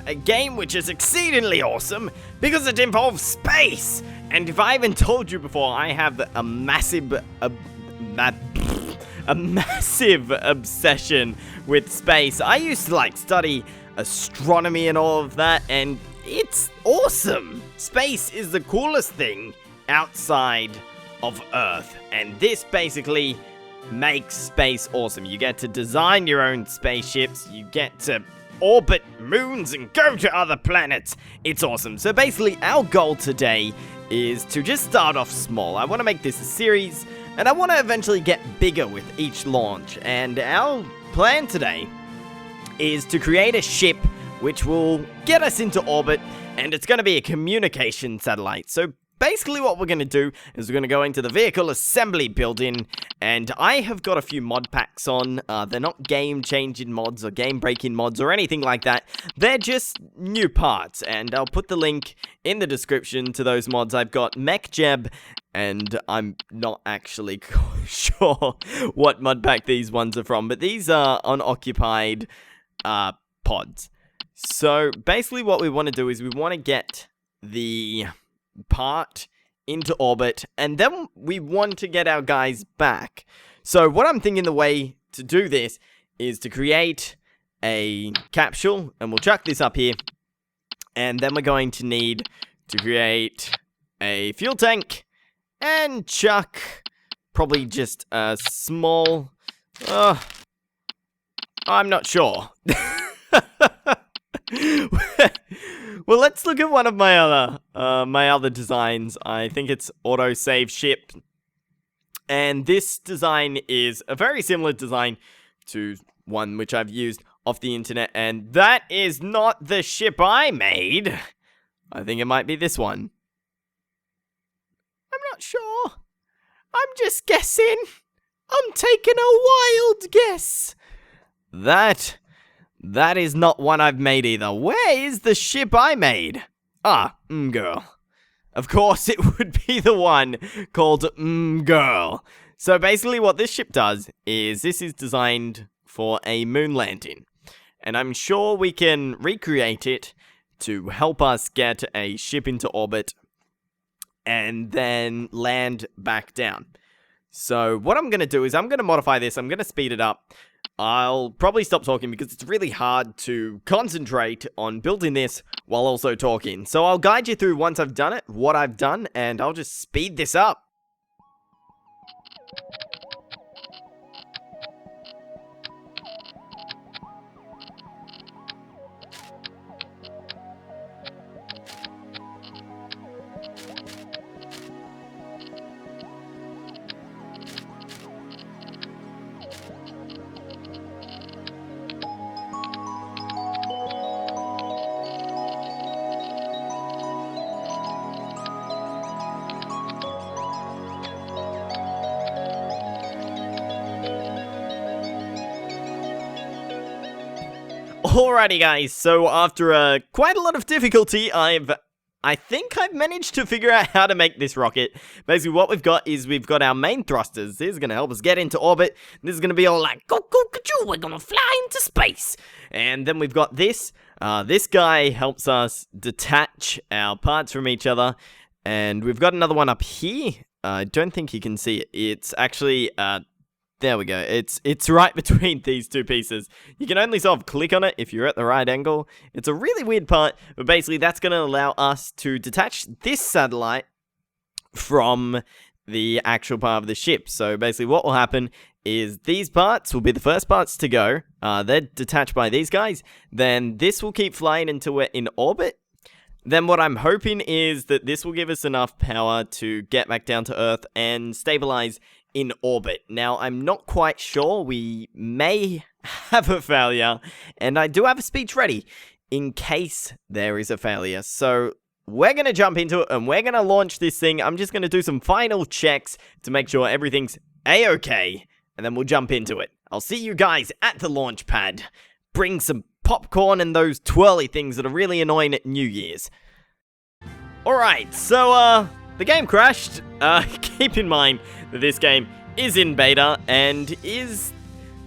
a game which is exceedingly awesome because it involves space. And if I haven't told you before, I have a massive obsession with space. I used to like study astronomy and all of that, and it's awesome. Space is the coolest thing outside of Earth, and this basically makes space awesome. You get to design your own spaceships, you get to orbit moons and go to other planets. It's awesome. So basically our goal today is to just start off small. I want to make this a series, and I want to eventually get bigger with each launch. And our plan today is to create a ship which will get us into orbit, and it's going to be a communication satellite. So basically what we're going to do is we're going to go into the vehicle assembly building, and I have got a few mod packs on. They're not game-changing mods or game-breaking mods or anything like that. They're just new parts, and I'll put the link in the description to those mods. I've got MechJeb, and I'm not actually sure what mod pack these ones are from, but these are unoccupied pods. So basically what we want to do is we want to get the part into orbit, and then we want to get our guys back. So what I'm thinking the way to do this is to create a capsule, and we'll chuck this up here, and then we're going to need to create a fuel tank and chuck probably just a small I'm not sure. Well, let's look at one of my other designs. I think it's autosave ship, and this design is a very similar design to one which I've used off the internet, and that is not the ship I made. I think it might be this one. I'm not sure. I'm just guessing. I'm taking a wild guess. That is not one I've made either. Where is the ship I made? Gurl. Of course, it would be the one called Gurl. So basically what this ship does is this is designed for a moon landing. And I'm sure we can recreate it to help us get a ship into orbit and then land back down. So what I'm going to do is I'm going to modify this. I'm going to speed it up. I'll probably stop talking because it's really hard to concentrate on building this while also talking. So I'll guide you through once I've done it, what I've done, and I'll just speed this up. Alrighty guys, so after quite a lot of difficulty, I think I've managed to figure out how to make this rocket. Basically what we've got is we've got our main thrusters. This is going to help us get into orbit. This is going to be all like, go, go, ka-choo, we're going to fly into space. And then we've got this. This guy helps us detach our parts from each other. And we've got another one up here. I don't think you can see it. It's actually, there we go. It's right between these two pieces. You can only sort of click on it if you're at the right angle. It's a really weird part, but basically that's going to allow us to detach this satellite from the actual part of the ship. So basically what will happen is these parts will be the first parts to go. They're detached by these guys. Then this will keep flying until we're in orbit. Then what I'm hoping is that this will give us enough power to get back down to Earth and stabilize in orbit. Now, I'm not quite sure. We may have a failure, and I do have a speech ready in case there is a failure. So we're going to jump into it, and we're going to launch this thing. I'm just going to do some final checks to make sure everything's A-okay, and then we'll jump into it. I'll see you guys at the launch pad. Bring some popcorn and those twirly things that are really annoying at New Year's. Alright, so, the game crashed. Keep in mind that this game is in beta and is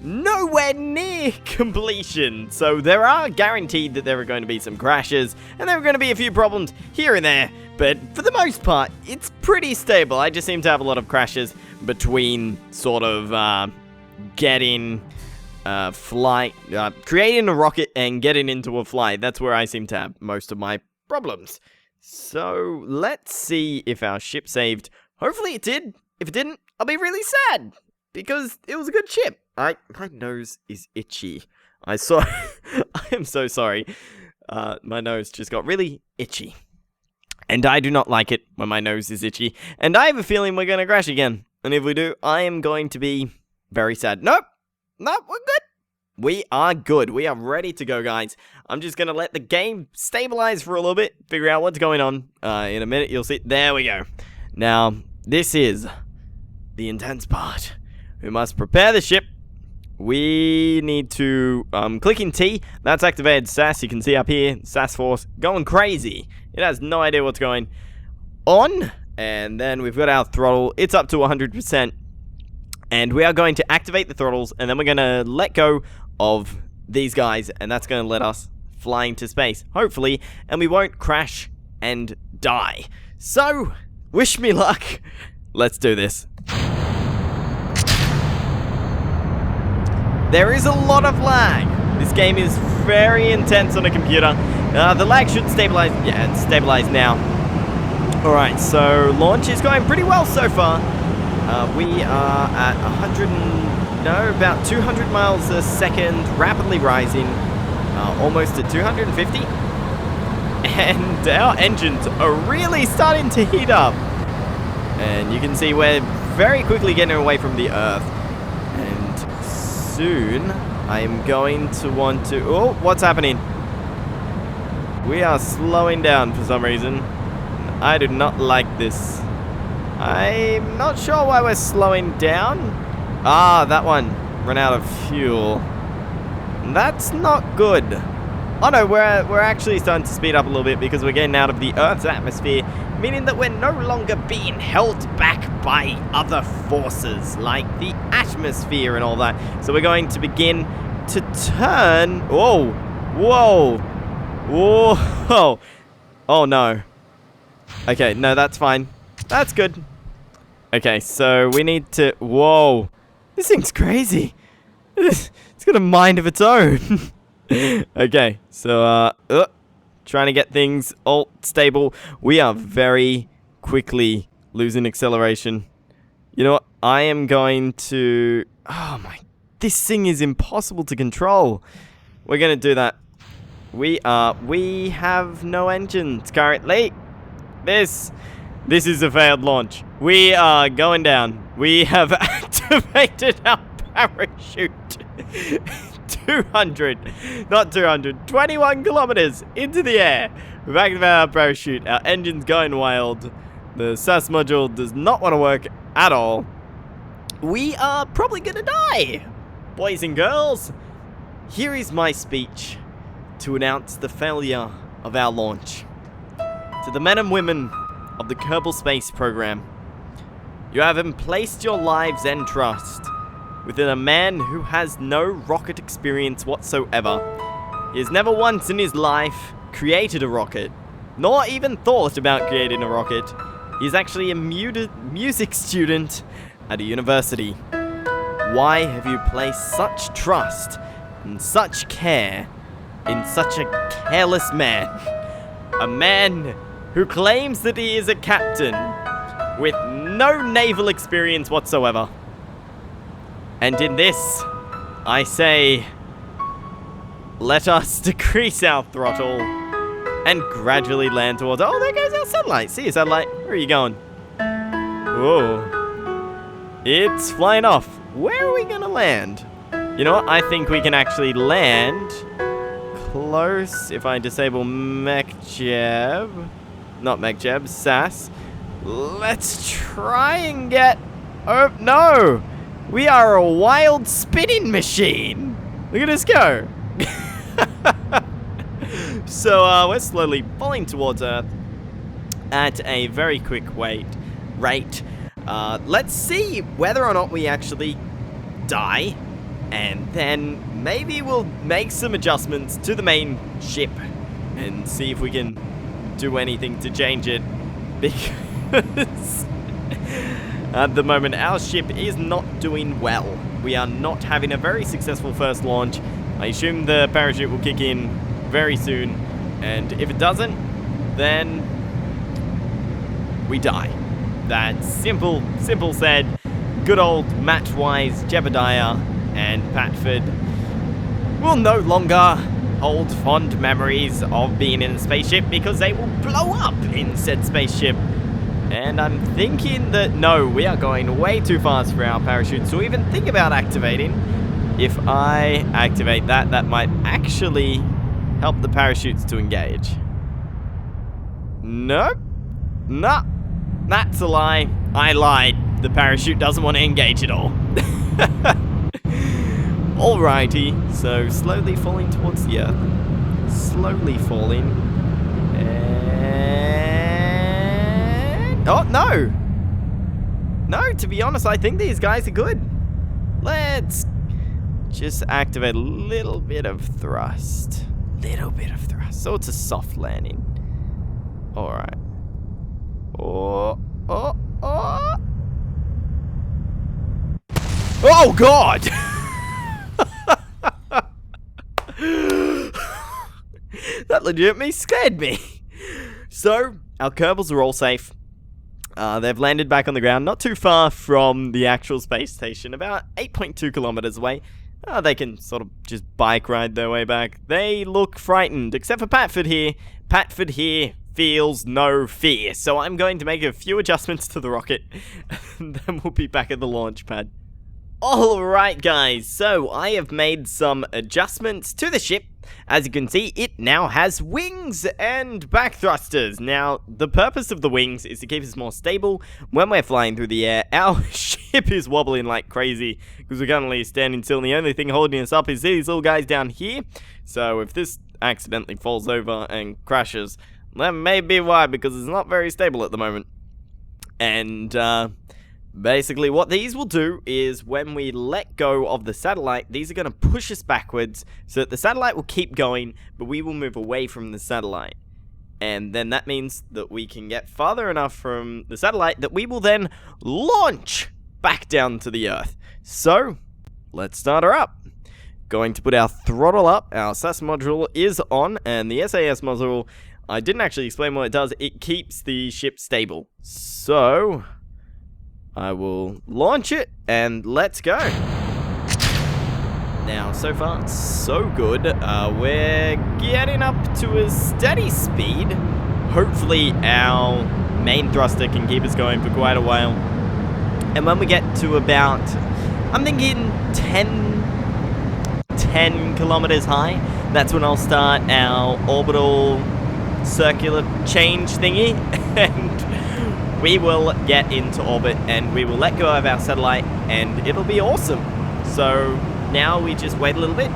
nowhere near completion. So there are guaranteed that there are going to be some crashes, and there are going to be a few problems here and there. But for the most part, it's pretty stable. I just seem to have a lot of crashes between sort of getting creating a rocket and getting into a flight. That's where I seem to have most of my problems. So let's see if our ship saved. Hopefully it did. If it didn't, I'll be really sad because it was a good ship. My nose is itchy. I am so sorry. My nose just got really itchy. And I do not like it when my nose is itchy. And I have a feeling we're going to crash again. And if we do, I am going to be very sad. Nope. No, we're good. We are good. We are ready to go, guys. I'm just going to let the game stabilize for a little bit. Figure out what's going on. In a minute, you'll see. There we go. Now, this is the intense part. We must prepare the ship. We need to, clicking T, that's activated SAS. You can see up here, SAS Force going crazy. It has no idea what's going on. And then we've got our throttle. It's up to 100%. And we are going to activate the throttles, and then we're going to let go of these guys, and that's going to let us fly into space, hopefully, and we won't crash and die. So, wish me luck. Let's do this. There is a lot of lag. This game is very intense on a computer. The lag should stabilize. Yeah, it's stabilized now. Alright, so launch is going pretty well so far. We are at about 200 miles a second, rapidly rising, almost at 250. And our engines are really starting to heat up. And you can see we're very quickly getting away from the Earth. And soon, I'm going to want to... Oh, what's happening? We are slowing down for some reason. I do not like this. I'm not sure why we're slowing down. Ah, that one. Run out of fuel. That's not good. Oh no, we're actually starting to speed up a little bit because we're getting out of the Earth's atmosphere, meaning that we're no longer being held back by other forces like the atmosphere and all that. So we're going to begin to turn. Whoa. Whoa. Whoa. Oh no. Okay, no, that's fine. That's good. Okay, so we need to... Whoa. This thing's crazy. It's got a mind of its own. Okay, so, trying to get things all stable. We are very quickly losing acceleration. You know what? I am going to... Oh my... This thing is impossible to control. We're going to do that. We have no engines currently. This is a failed launch. We are going down. We have activated our parachute. 21 kilometers into the air. We've activated our parachute. Our engine's going wild. The SAS module does not want to work at all. We are probably going to die. Boys and girls, here is my speech to announce the failure of our launch. To the men and women of the Kerbal space program, you have placed your lives and trust within a man who has no rocket experience whatsoever. He has never once in his life created a rocket, nor even thought about creating a rocket. He is actually a music student at a university. Why have you placed such trust and such care in such a careless man? A man who claims that he is a captain with no naval experience whatsoever. And in this, I say, let us decrease our throttle and gradually land towards... Oh, there goes our satellite. See you, satellite. Where are you going? Whoa. It's flying off. Where are we going to land? You know what? I think we can actually land close if I disable MechJeb. Not MechJeb, SAS. Let's try and get... Oh, no! We are a wild spinning machine! Look at us go! So, we're slowly falling towards Earth at a very quick rate. Let's see whether or not we actually die And then maybe we'll make some adjustments to the main ship and see if we can do anything to change it. Because at the moment our ship is not doing well. We are not having a very successful first launch. I assume the parachute will kick in very soon. And if it doesn't, then we die. That's simple said. Good old Matchwise, Jebediah, and Patford will no longer hold fond memories of being in a spaceship because they will blow up in said spaceship. And I'm thinking that, no, we are going way too fast for our parachutes to even think about activating. If I activate that, that might actually help the parachutes to engage. Nope. No. That's a lie. I lied. The parachute doesn't want to engage at all. Alrighty. So, slowly falling towards the earth. Slowly falling. And... oh, no! No, to be honest, I think these guys are good. Let's just activate a little bit of thrust. So it's a soft landing. Alright. Oh. Oh, God! That legitimately scared me. So, our Kerbals are all safe. They've landed back on the ground, not too far from the actual space station, about 8.2 kilometers away. They can sort of just bike ride their way back. They look frightened, except for Patford here. Patford here feels no fear, so I'm going to make a few adjustments to the rocket, and then we'll be back at the launch pad. Alright guys, so I have made some adjustments to the ship. As you can see, it now has wings and back thrusters. Now, the purpose of the wings is to keep us more stable when we're flying through the air. Our ship is wobbling like crazy because we're currently standing still, and the only thing holding us up is these little guys down here. So if this accidentally falls over and crashes, that may be why, because it's not very stable at the moment. And, basically, what these will do is when we let go of the satellite, these are going to push us backwards so that the satellite will keep going, but we will move away from the satellite. And then that means that we can get farther enough from the satellite that we will then launch back down to the Earth. So, let's start her up. Going to put our throttle up. Our SAS module is on, and the SAS module, I didn't actually explain what it does. It keeps the ship stable. So... I will launch it, and let's go. Now, so far, so good. We're getting up to a steady speed. Hopefully, our main thruster can keep us going for quite a while. And when we get to about, I'm thinking 10 kilometers high, that's when I'll start our orbital circular change thingy. And we will get into orbit, and we will let go of our satellite, and it'll be awesome. So now we just wait a little bit.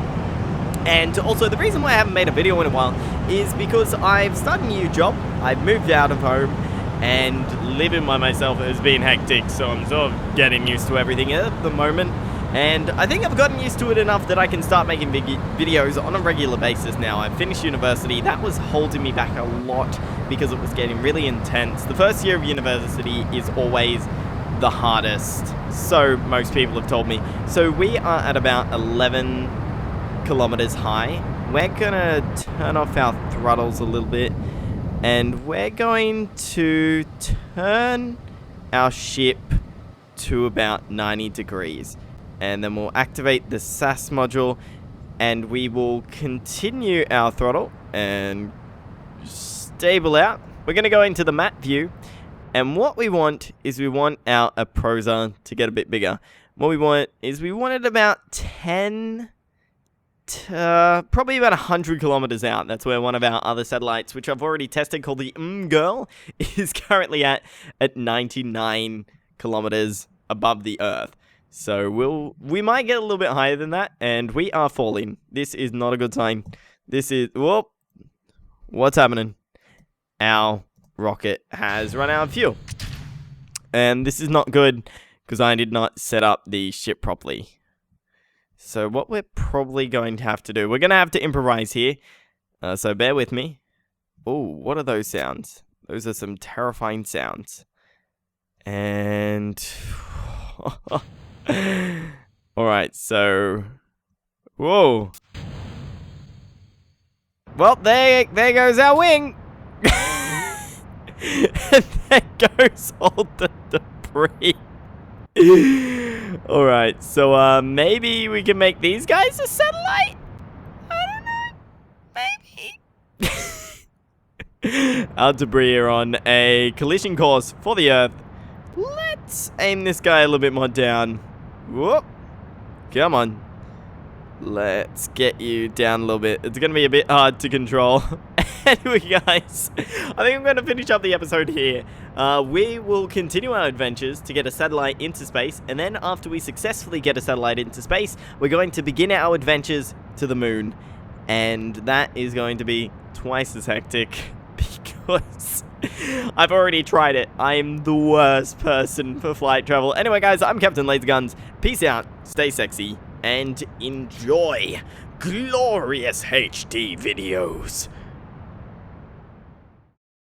And also, the reason why I haven't made a video in a while is because I've started a new job. I've moved out of home, and living by myself has been hectic, so I'm sort of getting used to everything at the moment. And I think I've gotten used to it enough that I can start making videos on a regular basis now. I've finished university. That was holding me back a lot because it was getting really intense. The first year of university is always the hardest, so most people have told me. So we are at about 11 kilometers high. We're gonna turn off our throttles a little bit, and we're going to turn our ship to about 90 degrees. And then we'll activate the SAS module, and we will continue our throttle and stable out. We're going to go into the map view, and what we want is we want our approser to get a bit bigger. What we want is we want it about 10 to probably about 100 kilometers out. That's where one of our other satellites, which I've already tested, called the Gurl, is currently at 99 kilometers above the Earth. So we might get a little bit higher than that, and we are falling. This is not a good sign. This is, whoop, what's happening? Our rocket has run out of fuel. And this is not good, because I did not set up the ship properly. So what we're probably going to have to do, we're going to have to improvise here. So bear with me. Oh, what are those sounds? Those are some terrifying sounds. And... Alright, so... Whoa. Well, there goes our wing. And there goes all the debris. Alright, so maybe we can make these guys a satellite? I don't know. Maybe. Our debris are on a collision course for the Earth. Let's aim this guy a little bit more down. Whoop. Come on. Let's get you down a little bit. It's going to be a bit hard to control. Anyway, guys, I think I'm going to finish up the episode here. We will continue our adventures to get a satellite into space, and then after we successfully get a satellite into space, we're going to begin our adventures to the moon. And that is going to be twice as hectic because I've already tried it. I'm the worst person for flight travel. Anyway, guys, I'm CaptainLazerGuns. Peace out, stay sexy, and enjoy glorious HD videos.